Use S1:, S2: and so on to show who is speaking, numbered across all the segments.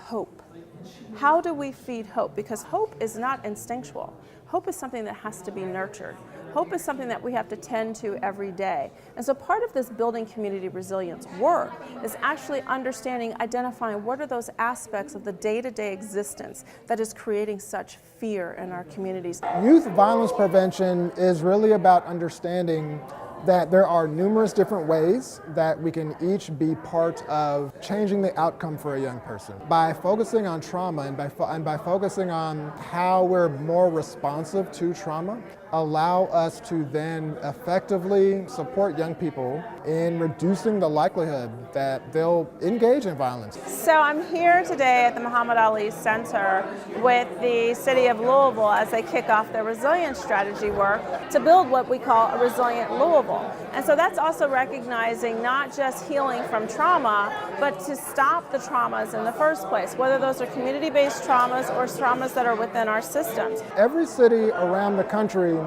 S1: hope. How do we feed hope? Because hope is not instinctual. Hope is something that has to be nurtured. Hope is something that we have to tend to every day. And so part of this building community resilience work is actually understanding, identifying what are those aspects of the day-to-day existence that is creating such fear in our communities.
S2: Youth violence prevention is really about understanding that there are numerous different ways that we can each be part of changing the outcome for a young person. By focusing on trauma and by focusing on how we're more responsive to trauma, allow us to then effectively support young people in reducing the likelihood that they'll engage in violence.
S1: So I'm here today at the Muhammad Ali Center with the city of Louisville as they kick off their resilience strategy work to build what we call a resilient Louisville. And so that's also recognizing not just healing from trauma, but to stop the traumas in the first place, whether those are community-based traumas or traumas that are within our systems.
S2: Every city around the country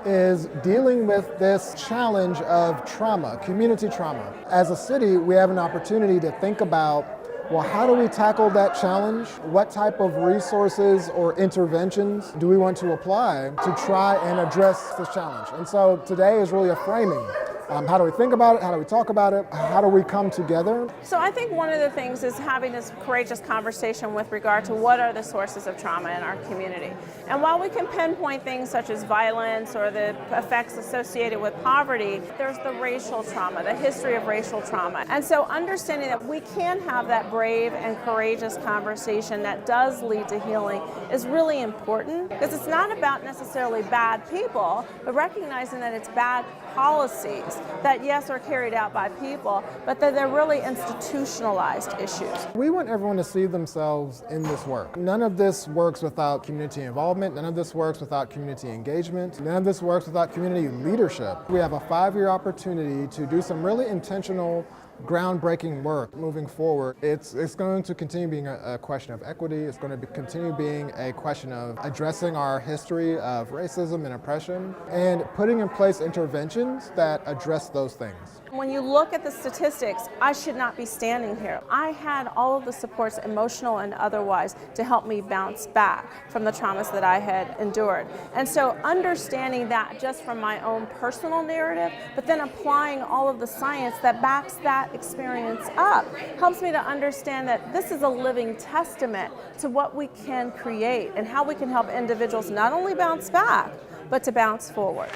S2: is dealing with this challenge of trauma, community trauma. As a city, we have an opportunity to think about, well, how do we tackle that challenge? What type of resources or interventions do we want to apply to try and address this challenge? And so today is really a framing. How do we think about it? How do we talk about it? How do we come together?
S1: So I think one of the things is having this courageous conversation with regard to what are the sources of trauma in our community. And while we can pinpoint things such as violence or the effects associated with poverty, there's the racial trauma, the history of racial trauma. And so understanding that we can have that brave and courageous conversation that does lead to healing is really important, because it's not about necessarily bad people, but recognizing that it's bad policies that, yes, are carried out by people, but that they're really institutionalized issues.
S2: We want everyone to see themselves in this work. None of this works without community involvement. None of this works without community engagement. None of this works without community leadership. We have a 5-year opportunity to do some really intentional groundbreaking work moving forward. It's going to continue being a question of equity. It's going to continue being a question of addressing our history of racism and oppression and putting in place interventions that address those things.
S1: When you look at the statistics, I should not be standing here. I had all of the supports, emotional and otherwise, to help me bounce back from the traumas that I had endured. And so understanding that just from my own personal narrative, but then applying all of the science that backs that experience up, helps me to understand that this is a living testament to what we can create and how we can help individuals not only bounce back, but to bounce forward.